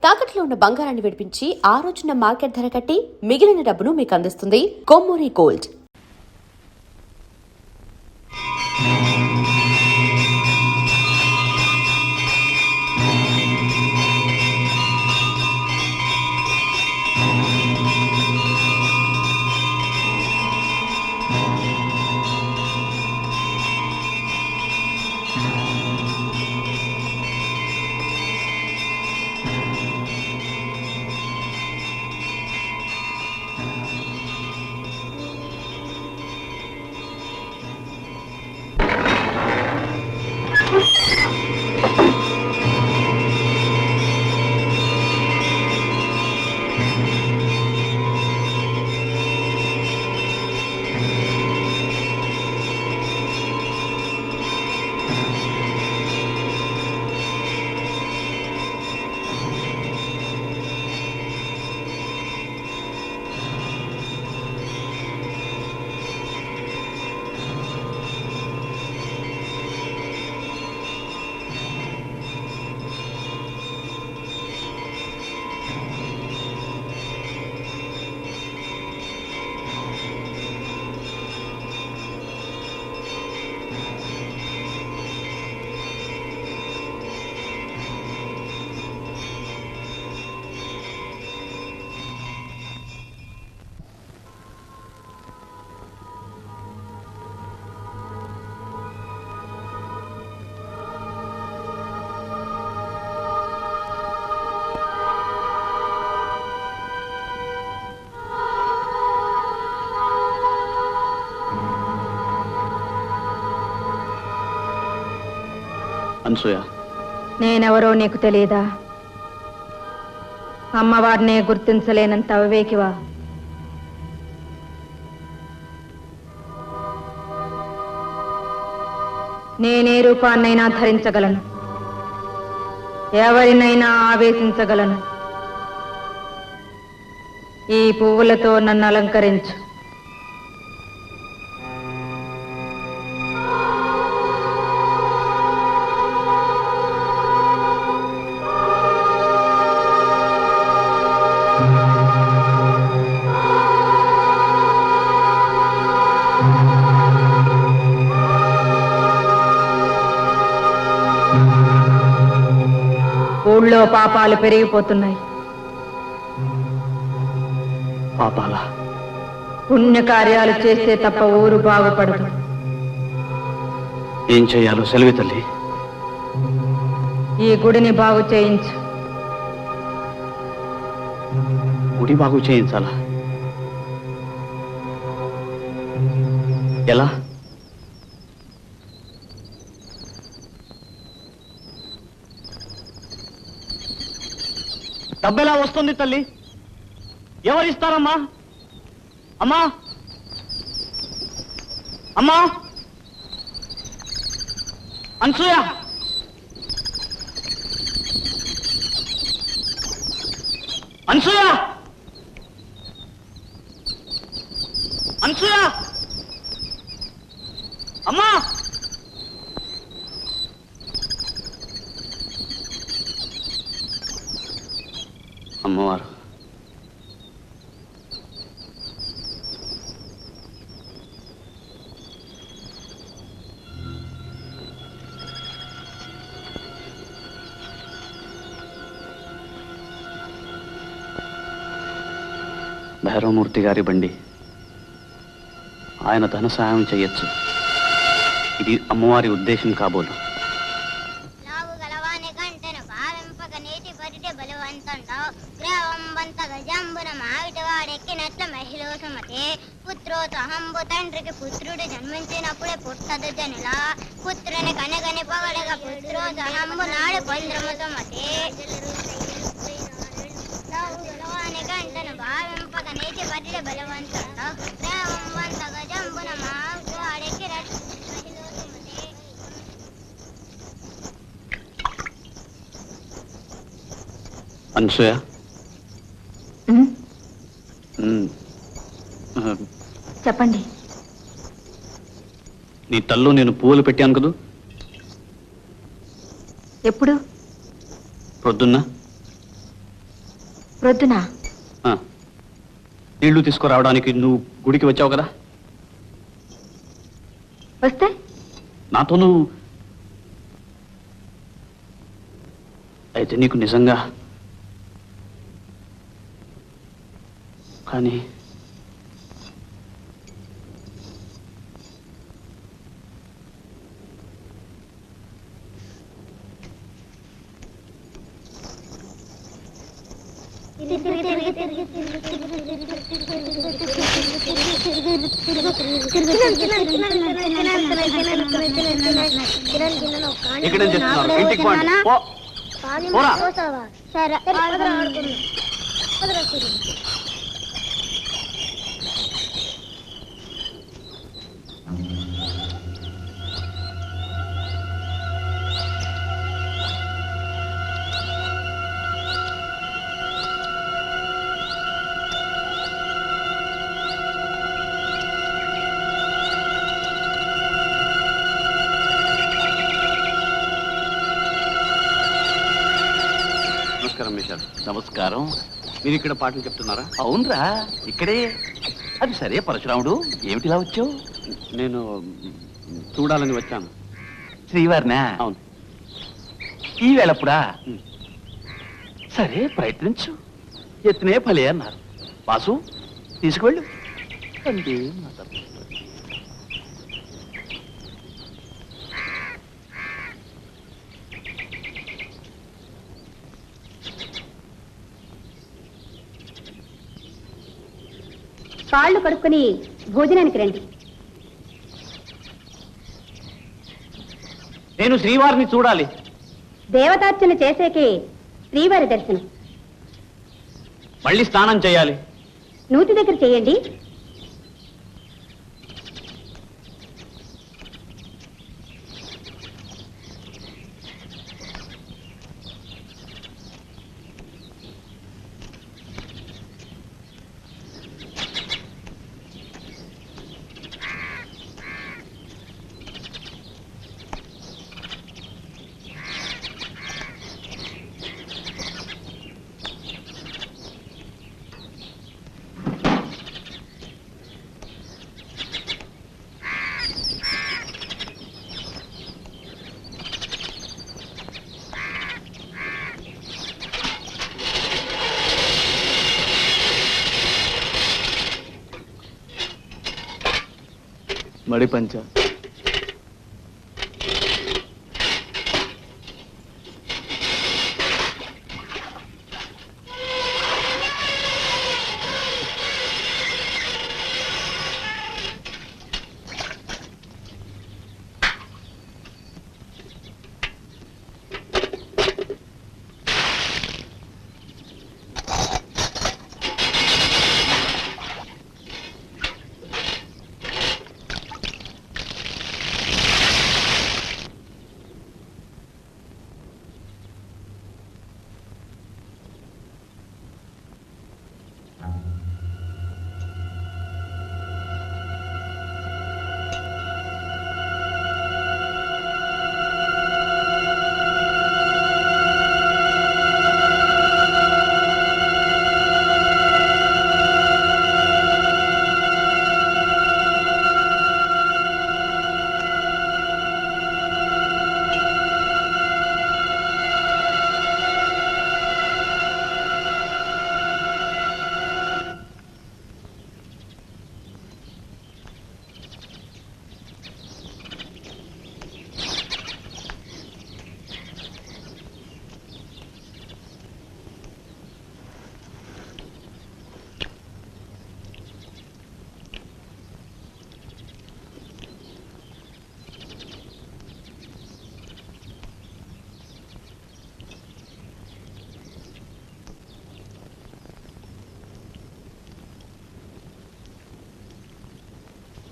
తాకట్లో ఉన్న బంగారాన్ని విడిపించి ఆ రోజున మార్కెట్ ధర కట్టి మిగిలిన డబ్బును మీకు అందిస్తుంది కొమ్మూరి గోల్డ్. అనసూయ, నేనెవరో నీకు తెలియదా? అమ్మవారినే గుర్తించలేనంత అవివేకివా? నేనే రూపాన్నైనా ధరించగలను, ఎవరినైనా ఆవేశించగలను. ఈ పువ్వులతో నన్ను అలంకరించు. ఊళ్ళో పాపాలు పెరిగిపోతున్నాయి. పాపాలా? పుణ్యకార్యాలు చేస్తే తప్ప ఊరు బాగుపడదు. ఏం చెయ్యాలో సెలవి తల్లి. ఈ గుడిని బాగు చేయించు. గుడి బాగు చేయించాలా? ఎలా? డబ్బెలా వస్తుంది తల్లి? ఎవరిస్తారమ్మా? అమ్మా, అమ్మా, అనసూయ, అనసూయ, అనసూయ, అమ్మా. అమ్మవారు భైరవమూర్తి గారి బండి. ఆయన ధన సహాయం చెయ్యొచ్చు. ఇది అమ్మవారి ఉద్దేశం కాబోలు. పుత్రోతహంబు తండ్రికి పుత్రుడు జన్మించినప్పుడే పుట్టదు జనుల పుత్రుని కనగని పొగడగా పుత్రోతహంబు నాడు పొంద్రముతమతే గంటను భావింపక నేటి బట్టి బలవంతుడు ప్రేమంత గజంబున మాడెక్కి అనసూయ, చెప్పండి. నీ తల్లో నేను పువ్వులు పెట్టాను కదూ? ఎప్పుడు? ప్రొద్దున్న. ప్రొద్దున ఆ, నీళ్లు తీసుకురావడానికి నువ్వు గుడికి వచ్చావు కదా, వస్తే నాతో నువ్వు అయితే నీకు నిజంగా కానీ ఇక్కడ ఏం చేస్తున్నారు? ఇంటికి పోండి. పోరా. నమస్కారం మిషర్. నమస్కారం. మీరు ఇక్కడ పాటలు చెప్తున్నారా? అవునరా, ఇక్కడే. అది సరే పరశురాముడు, ఏమిటిలా వచ్చావు? నేను చూడాలని వచ్చాను. శ్రీవారినా? అవును. ఈ వేళప్పుడా? ఉమ్. సరే ప్రయత్నించు. ఎత్తునే ఫలే అన్నారు. వాసు తీసుకువెళ్ళు. అంతే నా తప్పు. కాళ్ళు కడుక్కొని భోజనానికి రండి. నేను శ్రీవారిని చూడాలి. దేవతార్చన చేసేకే శ్రీవారి దర్శనం. మళ్ళీ స్నానం చేయాలి. నూతి దగ్గర చేయండి. మడి పంచ.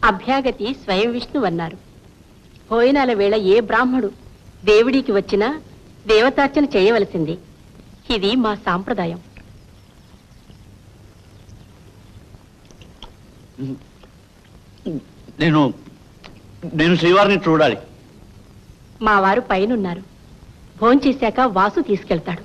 అభ్యాగతి స్వయం విష్ణువన్నారు. భోజనాల వేళ ఏ బ్రాహ్మడు దేవుడికి వచ్చినా దేవతార్చన చేయవలసింది. ఇది మా సాంప్రదాయం. నేను శ్రీవారిని చూడాలి. మా వారు పైనున్నారు. భోంచేశాక వాసు తీసుకెళ్తాడు.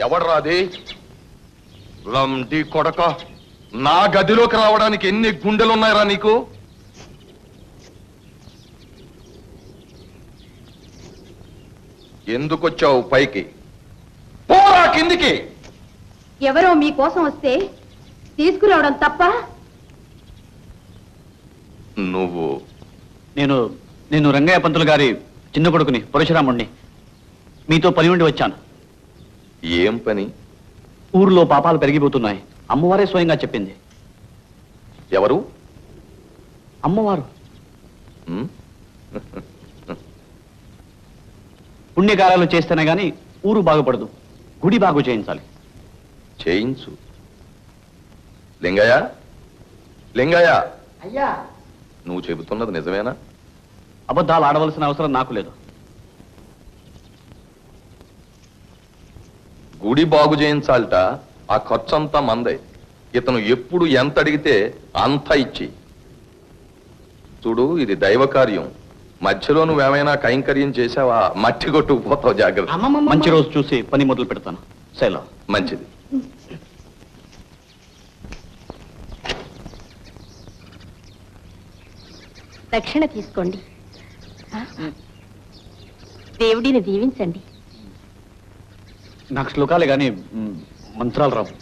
ఎవడ్రాది? లండి కొడక, నా గదిలోకి రావడానికి ఎన్ని గుండెలున్నాయిరా నీకు? ఎందుకొచ్చావు పైకి? పోరా కిందికి. ఎవరో మీకోసం వస్తే తీసుకురావడం తప్ప? నువ్వు నేను రంగయ్య పంతులు గారి చిన్న కొడుకుని పరశురాముణ్ణి. మీతో పని ఉండి వచ్చాను. ఏం పని? ఊర్లో పాపాలు పెరిగిపోతున్నాయి. అమ్మవారే స్వయంగా చెప్పింది. ఎవరు? అమ్మవారు. ఉమ్, పుణ్యకార్యాలు చేస్తేనే గాని ఊరు బాగుపడదు. గుడి బాగు చేయించాలి. చేయించు. లింగయ్య, లింగయ్య, అయ్యా, నువ్వు చెబుతున్నది నిజమేనా? అబద్ధాలు ఆడవలసిన అవసరం నాకు లేదు. గుడి బాగు చేయించాలట. ఆ ఖర్చంతా మందే. ఇతను ఎప్పుడు ఎంత అడిగితే అంత ఇచ్చి. చూడు, ఇది దైవ కార్యం. మధ్యలో నువ్వేమైనా కైంకర్యం చేసావా? మట్టి కొట్టుకుపోతావు. జాగ్రత్త. మంచి రోజు చూసి పని మొదలు పెడతాను. సెలవు. మంచిది. దక్షిణ తీసుకోండి. దేవుడిని దీవించండి. నాకు శ్లోకాలే గాని మంత్రాలు రావు.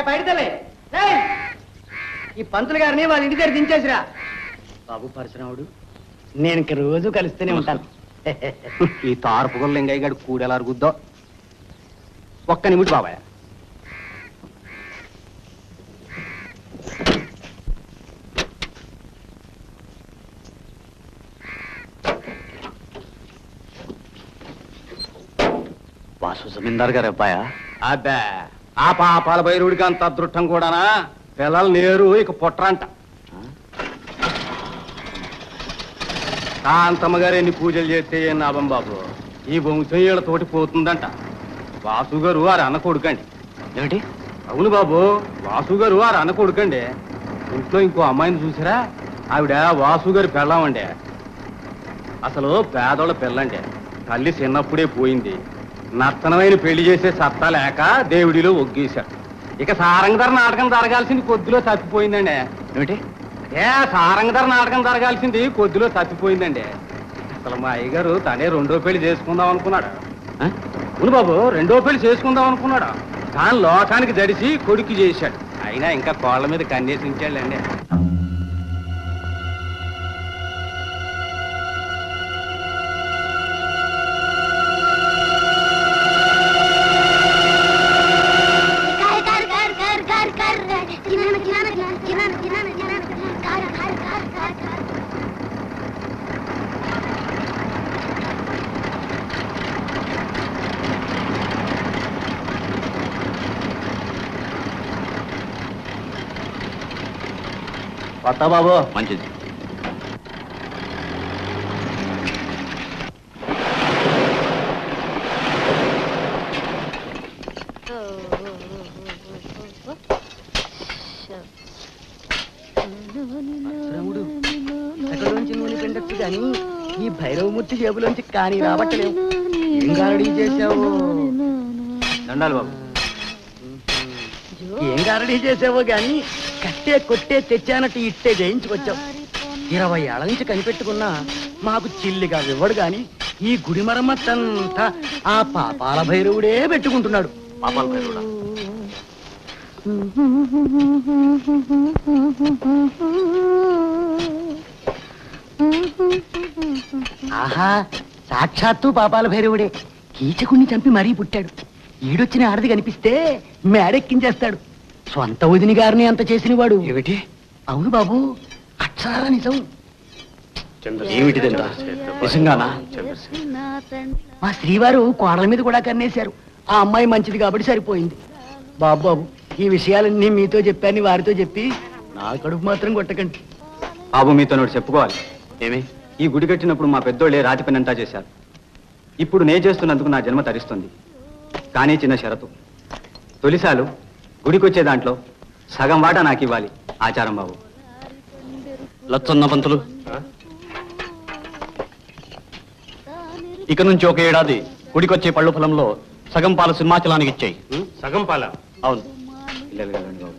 బయటలే ఈ పంతులు గారిని వాళ్ళ ఇంటి దగ్గర దించేసిరా. బాబు పరశురాముడు, నేను ఇంక రోజు కలుస్తూనే ఉంటాను. ఈ తార్పుగల లింగయ్య గారు కూడెలా అరుగుద్దో. ఒక్క నిమిటి బాబాయ్. వాసు జమీందార్ గారి అబ్బాయా? అబ్బా, ఆ పాపాల భైరుడికి అంత అదృష్టం కూడానా? పిల్లలు నేరు ఇక పుట్రంట. కాంతమ్మ గారు ఎన్ని పూజలు చేస్తే ఏం లాభం బాబు? ఈ వంశం వీళ్ళతోటి పోతుందంట. వాసు గారు వారు అన్న కొడుకండి. ఏమిటి? అవును బాబు, వాసు గారు వారు అన్న కొడుకండి. ఇంట్లో ఇంకో అమ్మాయిని చూసారా? ఆవిడ వాసు గారి పెళ్ళామండి. అసలు పేదోళ్ళ పిల్లండి. తల్లి చిన్నప్పుడే పోయింది. నర్తనమైన పెళ్లి చేసే సత్తా లేక దేవుడిలో ఒగ్గేశాడు. ఇక సారంగధర నాటకం జరగాల్సింది కొద్దిలో తప్పిపోయిందండి. ఏమిటి? సారంగధర నాటకం జరగాల్సింది కొద్దిలో తప్పిపోయిందండి. అసలు మా అయ్యగారు తనే రెండో పెళ్లి చేసుకుందాం అనుకున్నాడు. అవును బాబు, రెండో పెళ్లి చేసుకుందాం అనుకున్నాడు. కానీ లోకానికి జడిసి కొడుకు చేశాడు. అయినా ఇంకా కోళ్ళ మీద కన్నేసించాడండి. వస్తా బాబు. మంచిది. ఎక్కడోంచి నూనె పిండొచ్చు కానీ ఈ భైరవమూర్తి జేబులోంచి కానీ రాబట్టలేవు. ఏం గారడీ చేసావు? దండాలు బాబు. ఏం గారడీ చేసావో గాని కట్టే కొట్టే తెచ్చానట్టు ఇట్టే జయించుకొచ్చావు. 20 ఏళ్ల నుంచి కనిపెట్టుకున్నా మాకు చిల్లిగా ఇవ్వడు గాని ఈ గుడి మరమ్మతంతా ఆ పాపాల భైరవుడే పెట్టుకుంటున్నాడు. పాపాల భైరవుడా? ఆహా, సాక్షాత్తు పాపాల భైరవుడే. కీచకుణ్ణి చంపి మరీ పుట్టాడు. ఈడొచ్చిన ఆడది కనిపిస్తే మేడెక్కించేస్తాడు. సొంత వదిని గారిని అంత చేసిన వాడు. ఏమిటి? అవును బాబు, అక్షరాల నిజం. ఏమిటిదంతా? నిజంగానా? మా శ్రీవారు కోడల మీద కూడా కన్నేశారు. ఆ అమ్మాయి మంచిది కాబట్టి సరిపోయింది. బాబు బాబు, ఈ విషయాలన్నీ మీతో చెప్పాను, వారితో చెప్పి నా కడుపు మాత్రం కొట్టకండి. బాబు, మీతో నోటి చెప్పుకోవాలి. ఏమి? ఈ గుడి కట్టినప్పుడు మా పెద్దోళ్ళే రాతి పని అంతా చేశారు. ఇప్పుడు నేను చేస్తున్నందుకు నా జన్మ తరిస్తుంది. కానీ చిన్న షరతు, తొలిసాలు గుడికొచ్చే దాంట్లో సగం వాటా నాకు ఇవ్వాలి ఆచారం బాబు. లచ్చన్న పంతులు, ఇక నుంచి ఒక ఏడాది గుడికొచ్చే పళ్ళు ఫలంలో సగం పాలు సింహాచలానికి ఇచ్చాయి. సగం పాల? అవును. పిల్లలు కదండి బాబు.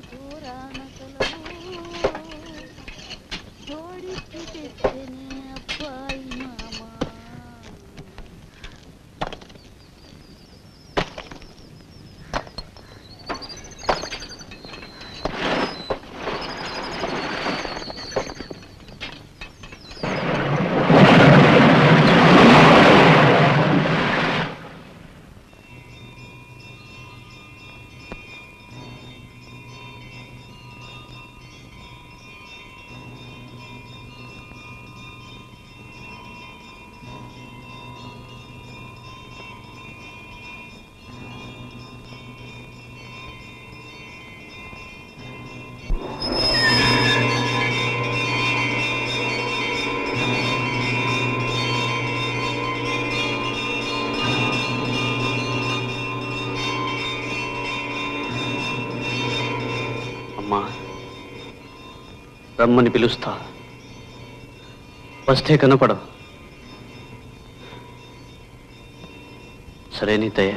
అమ్మా, రమ్మని పిలుస్తా, వస్తే కనపడవు. సరే నీ దయ.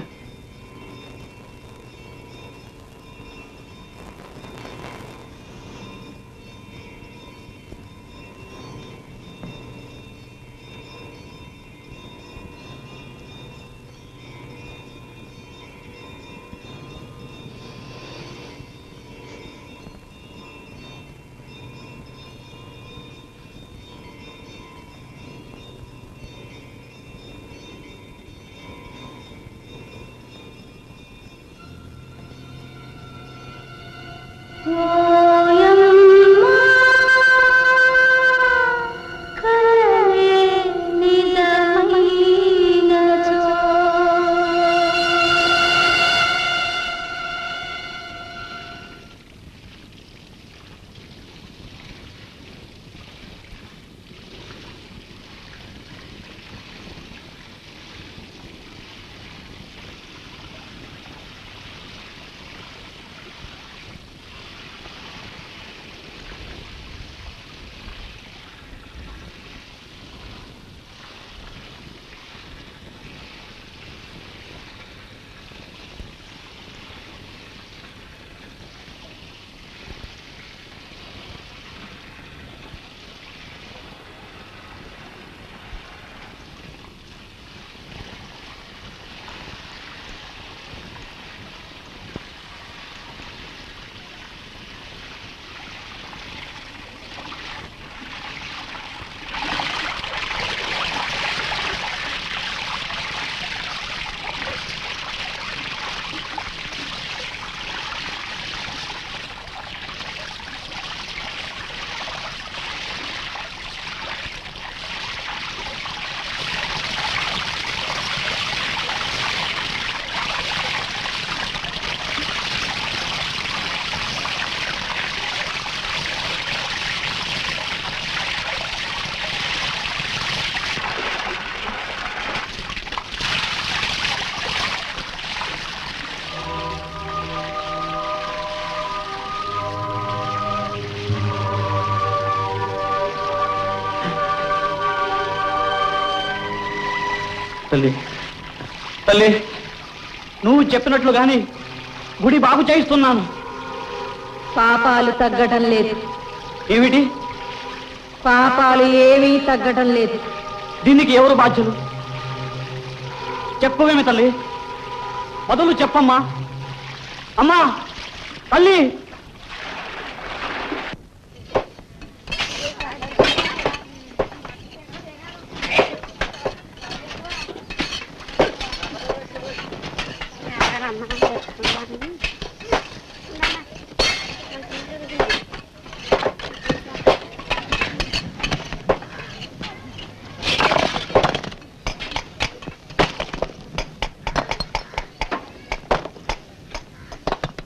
తల్లి, తల్లి, నువ్వు చెప్పినట్లు గాని గుడి బాగు చేయిస్తున్నాను. పాపాలు తగ్గటం లేదు. ఏమిటి? పాపాలు ఏమీ తగ్గటం లేదు. దీనికి ఎవరు బాధ్యులు? చెప్పవేమి తల్లి, బదులు చెప్పమ్మా. అమ్మా, తల్లి.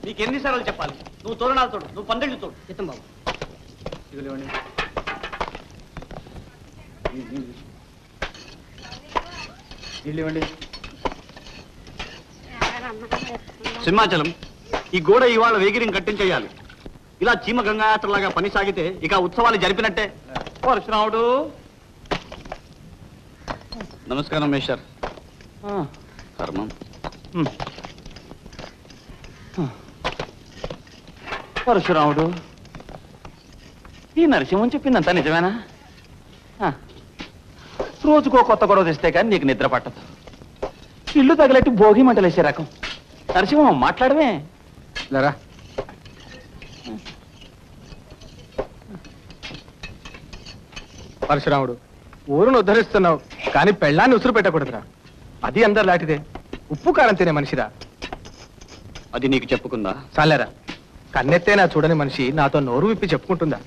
నీకు ఎన్నిసార్లు చెప్పాలి? నువ్వు తోరణాలు తోడు, నువ్వు పందిళ్ళు తోడు. చిత్తం బాబు, ఇదిగోండి. నీళ్ళు ఇవ్వండి. సింహాచలం ఈ గోడ ఇవాళ వేగిరిని కట్టించేయాలి. ఇలా చీమ గంగాయాత్రలాగా పని సాగితే ఇక ఉత్సవాలు జరిపినట్టే. పరశురాముడు నమస్కారం మేషర్. కర్మం. పరశురాముడు, ఈ నరసింహం చెప్పిందంతా నిజమేనా? రోజుకో కొత్త గొడవ తెస్తే కానీ నీకు నిద్ర పట్టదు. ఇల్లు తగిలెట్టి భోగి మంటలేసే రకం. నరసింహం మాట్లాడమే. లేరా పరశురాముడు, ఊరును ఉద్ధరిస్తున్నావు కానీ పెళ్ళాన్ని ఉసురు పెట్టకూడదురా. అది అందరు లాంటిదే. ఉప్పు కారం తినే మనిషిరా. అది నీకు చెప్పుకుందా? చాలేరా, కన్నెత్తేనా చూడని మనిషి నాతో నోరు విప్పి చెప్పుకుంటుందా?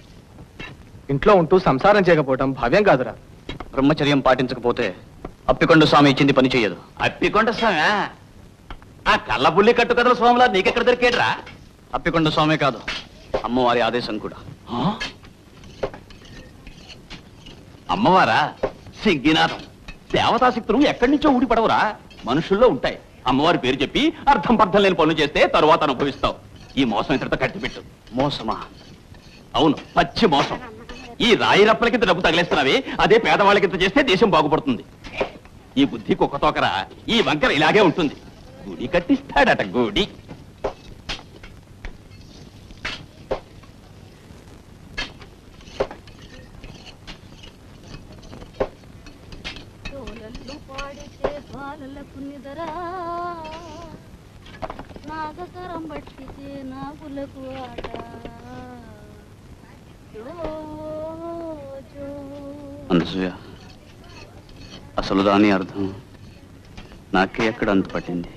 ఇంట్లో ఉంటూ సంసారం చేయకపోవటం భావ్యం కాదురా. బ్రహ్మచర్యం పాటించకపోతే అప్పికొండ స్వామి ఇచ్చింది పని చెయ్యదు. అప్పికొండ స్వామి? ఆ కళ్ళబుల్లి కట్టు కథల స్వామిలా నీకెక్కడ దొరికేడ్రా? అప్పికొండ స్వామే కాదు, అమ్మవారి ఆదేశం కూడా. అమ్మవారా? సిగ్గినాథం. దేవతాశక్తులు ఎక్కడి నుంచో ఊడిపడవురా, మనుషుల్లో ఉంటాయి. అమ్మవారి పేరు చెప్పి అర్థం పర్థం లేని పనులు చేస్తే తరువాత అనుభవిస్తావు. ఈ మోసం ఇంతటితో కట్టిపెట్టు. మోసమా? అవును, పచ్చి మోసం. ఈ రాయి రప్పల కింద డబ్బు తగిలేస్తున్నావి, అదే పేదవాళ్ళ కింద చేస్తే దేశం బాగుపడుతుంది. ఈ బుద్ధి కుక్కతోకరా, ఈ వంకర ఇలాగే ఉంటుంది. గుడి కట్టిస్తాడట, గుడి. నాగకరం పట్టితే నాగులకు ఆట. అనసూయ, అసలు దాని అర్థం నాకే ఎక్కడ అంతు పట్టింది.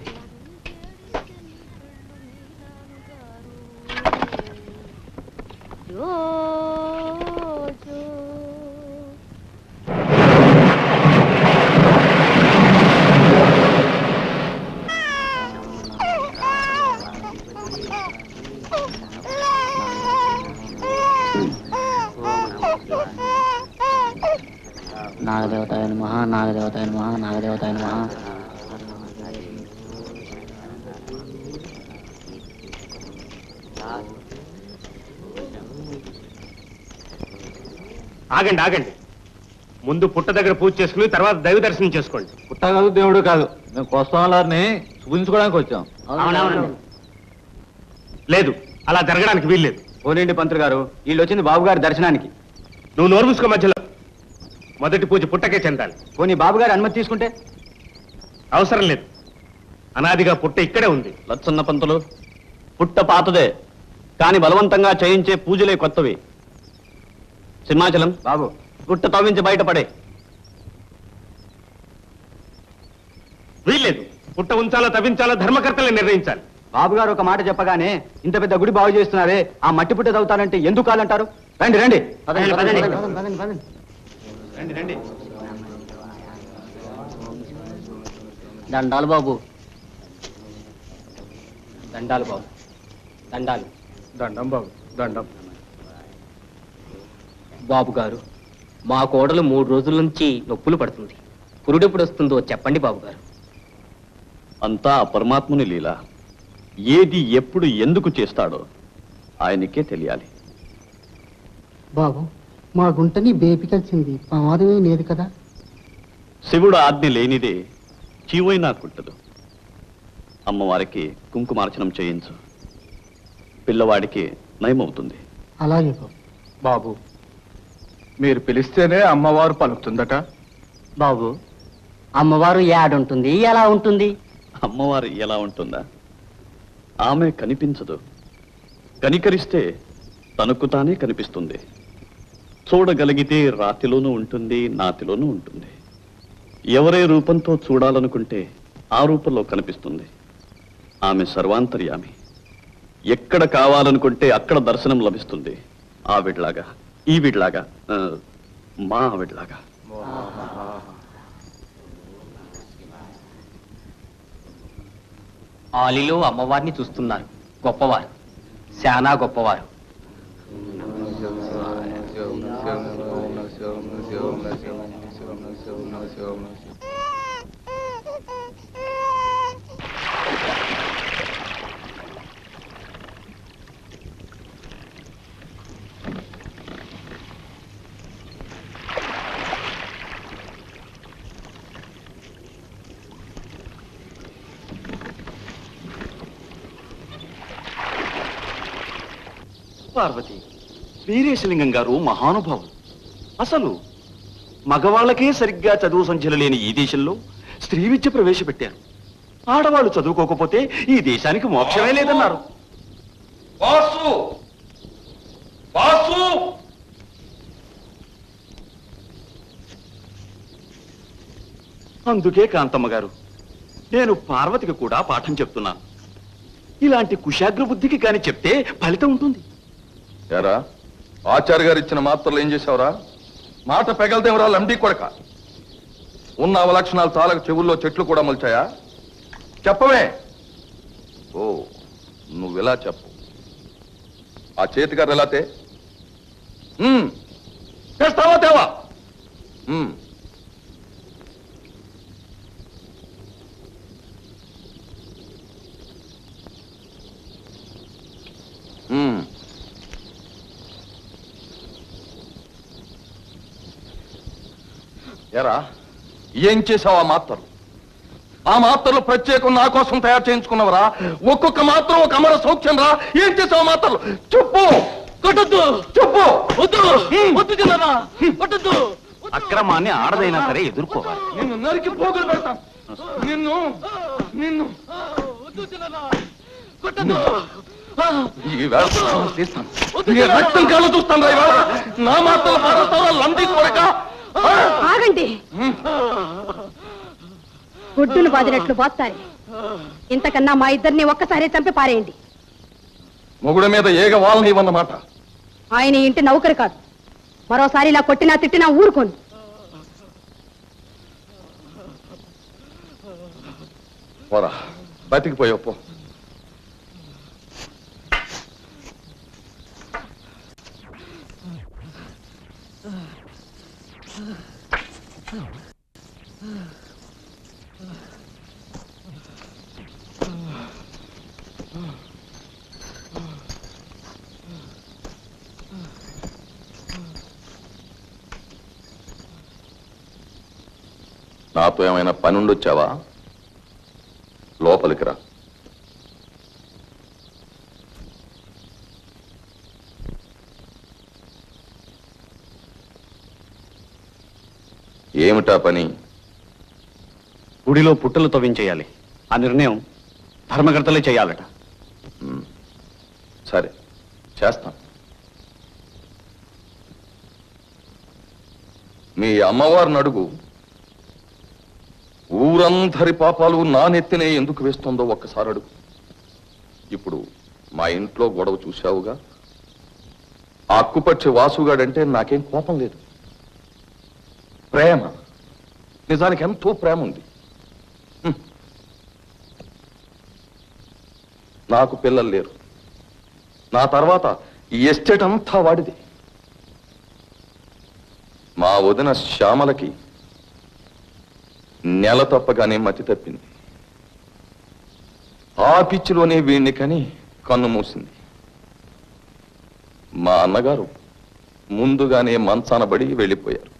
నాగదేవతాయ నమః, నాగదేవతాయ నమః, నాగదేవతాయ నమః. ఆగండి ఆగండి, ముందు పుట్ట దగ్గర పూజ చేసుకుని తర్వాత దైవ దర్శనం చేసుకోండి. పుట్ట కాదు, దేవుడు కాదు, మేము కోస్తాలని చూపించుకోవడానికి వచ్చాం. లేదు, అలా జరగడానికి వీల్లేదు. పోనీండి పంతులు గారు, వీళ్ళు వచ్చింది బాబు గారి దర్శనానికి. నువ్వు నోరు మూసుకో. మధ్యలో మొదటి పూజ పుట్టకే చెందాలి. పోనీ బాబు గారి అనుమతి తీసుకుంటే? అవసరం లేదు, అనాదిగా పుట్ట ఇక్కడే ఉంది. లచ్చన్న పంతులు, పుట్ట పాతదే కాని బలవంతంగా చేయించే పూజలే కొత్తవి. సింహాచలం బాబు, పుట్ట తవ్వించి బయటపడే. వీల్లేదు, పుట్ట ఉంచాలో తవ్వించాలో ధర్మకర్తలే నిర్ణయించాలి. బాబు గారు ఒక మాట చెప్పగానే ఇంత పెద్ద గుడి బాగు చేస్తున్నారే, ఆ మట్టి పుట్ట తవ్వుతారంటే ఎందుకు కాలంటారు? రండి రండి రండి రండి. దండాలు బాబు, దండాలు బాబు, దండాలు. దండం బాబు, దండం. బాబు గారు, మా కోడలు 3 రోజుల నుంచి నొప్పులు పడుతుంది. పురుడెప్పుడు వస్తుందో చెప్పండి బాబు గారు. అంతా ఆ పరమాత్ముని లీల. ఏది ఎప్పుడు ఎందుకు చేస్తాడో ఆయనకే తెలియాలి. బాబు, మా గుంటని బేపి కలిసింది, ప్రమాదమే లేదు కదా? శివుడు ఆజ్ఞ లేనిదే చీవైనా కుట్టదు. అమ్మవారికి కుంకుమార్చనం చేయించు, పిల్లవాడికి నయమవుతుంది. అలాగే బాబు. బాబు, మీరు పిలిస్తేనే అమ్మవారు పలుకుతుందట. బాబు, అమ్మవారు ఏడుంటుంది, ఎలా ఉంటుంది? అమ్మవారు ఎలా ఉంటుందా? ఆమె కనిపించదు. కనికరిస్తే తనకు తానే కనిపిస్తుంది. చూడగలిగితే రాతిలోనూ ఉంటుంది, నాతిలోనూ ఉంటుంది. ఎవరే రూపంతో చూడాలనుకుంటే ఆ రూపంలో కనిపిస్తుంది. ఆమె సర్వాంతర్యామి. ఎక్కడ కావాలనుకుంటే అక్కడ దర్శనం లభిస్తుంది. ఆవిడ్లాగా, ఈవిడ్లాగా, మా ఆవిడ్లాగా. ఆలిలో అమ్మవారిని చూస్తున్నారు. గొప్పవారు, శానా గొప్పవారు. పార్వతి, వీరేశలింగం గారు మహానుభావులు. అసలు మగవాళ్ళకే సరిగ్గా చదువు సంఖ్యలు లేని ఈ దేశంలో స్త్రీ విద్య ప్రవేశపెట్టారు. ఆడవాళ్ళు చదువుకోకపోతే ఈ దేశానికి మోక్షమే లేదన్నారు. వాసు వాసు అందుకే కాంతమ్మ గారు, నేను పార్వతికి కూడా పాఠం చెప్తున్నాను. ఇలాంటి కుశాగ్ర బుద్ధికి కాని చెప్తే ఫలితం ఉంటుంది. ఎరా, ఆచార్య గారు ఇచ్చిన మాత్రలు ఏం చేసావురా? మాట పెగలదేవరా లంబీ కొడక. ఉన్న అవలక్షణాలు తాలకు చెవుల్లో చెట్లు కూడా మొలిచాయా? చెప్పవే. ఓ, నువ్వెలా చెప్పు. ఆ చేతిగారు ఎలా చేస్తావా తేవా? ఎరా, ఏం చేసావు? ఆ మాత్రలు ప్రత్యేకం నా కోసం తయారు చేయించుకున్నవరా? ఒక్కొక్క మాత్రం ఒక అమర సౌఖ్యం రా. ఏం చేసావు మాత్రలు? చెప్పు. కొట్టద్దు, చెప్పు. వద్దు, వద్దు చిన్ననా, కొట్టద్దు. అక్రమాన్ని ఆడదైనా సరే ఎదుర్కోవాలి. నిన్ను నరికి పోగులు పెడతాను. నిన్ను నిన్ను వద్దు చిన్ననా, కొట్టద్దు. ఈ వేళ తీస్తాను. నీ రక్తం కళ్ళు చూస్తాను రా. ఈవేళ నా మాత్రలు పాడతావా లంబీ కొడక? ఆగండి. గుడ్డును బాదినట్లు బాస్తారు. ఇంతకన్నా మా ఇద్దరిని ఒక్కసారి చంపి పారేయండి. మొగుడు మీద ఏగ వాళ్ళని ఇవ్వన్నమాట. ఆయన ఇంటి నౌకరు కాదు. మరోసారి ఇలా కొట్టినా తిట్టినా ఊరుకోను. పోరా, బతికిపోయావు పో. నాతో ఏమైనా పని ఉండొచ్చావా? లోపలికి రా. ఏమిటా పని? గుడిలో పుట్టలు తవ్వించేయాలి. ఆ నిర్ణయం ధర్మకర్తలే చేయాలట. సరే, చేస్తాం. మీ అమ్మవారిని అడుగు. ఊరందరి పాపాలు నా నెత్తినే ఎందుకు వేస్తుందో ఒక్కసారి అడుగు. ఇప్పుడు మా ఇంట్లో గొడవ చూశావుగా. ఆ అక్కుపచ్చి వాసుగాడంటే నాకేం కోపం లేదు, ప్రేమ. నిజానికి ఎంతో ప్రేమ ఉంది. నాకు పిల్లలు లేరు. నా తర్వాత ఈ ఎస్టేట్ అంతా వాడిది. మా వదిన శ్యామలకి నెల తప్పగానే మతి తప్పింది. ఆ పిచ్చిలోనే వీణ్ణి కని కన్ను మూసింది. మా అన్నగారు ముందుగానే మంచానబడి వెళ్ళిపోయారు.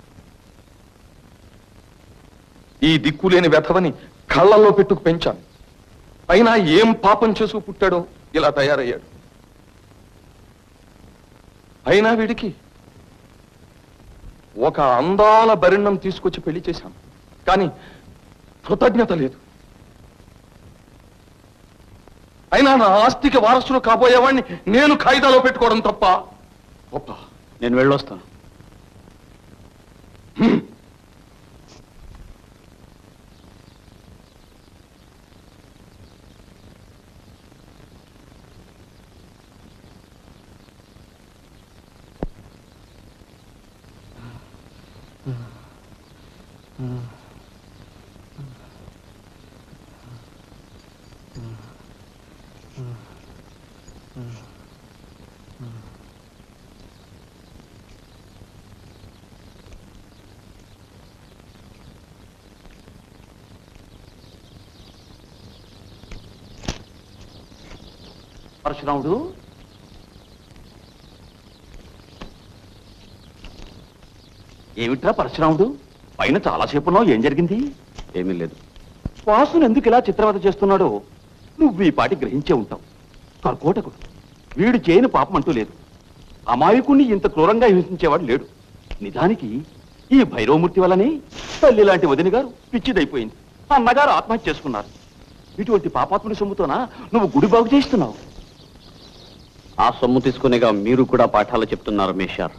ఈ దిక్కులేని వెధవని కళ్ళల్లో పెట్టుకు పెంచాను. అయినా ఏం పాపం చేసుకు పుట్టాడో ఇలా తయారయ్యాడు. అయినా వీడికి ఒక అందాల బరిణం తీసుకొచ్చి పెళ్లి చేశాను. కానీ కృతజ్ఞత లేదు. అయినా నా ఆస్తికి వారసులు కాబోయేవాడిని నేను ఖైదాలో పెట్టుకోవడం తప్ప? గొప్ప. నేను వెళ్ళొస్తాను. పరశురాముడు, ఏమిట్రా పరశురాముడు? పైన చాలాసేపున్నావు, ఏం జరిగింది? ఏమీ లేదు. వాసును ఎందుకు ఇలా చిత్రవద చేస్తున్నాడో నువ్వు ఈ పాటి గ్రహించే ఉంటావు. కర్కోటకుడు, వీడు చేయని పాపం అంటూ లేదు. అమాయకుణ్ణి ఇంత క్రూరంగా హింసించేవాడు లేడు. నిజానికి ఈ భైరవమూర్తి వల్లనే తల్లి లాంటి వదిన గారు పిచ్చిదైపోయింది, అన్నగారు ఆత్మహత్య చేసుకున్నారు. ఇటువంటి పాపాత్ముని సొమ్ముతోనా నువ్వు గుడి బాగు చేస్తున్నావు? ఆ సొమ్ము తీసుకునేగా మీరు కూడా పాఠాలు చెప్తున్నారు మేషార్.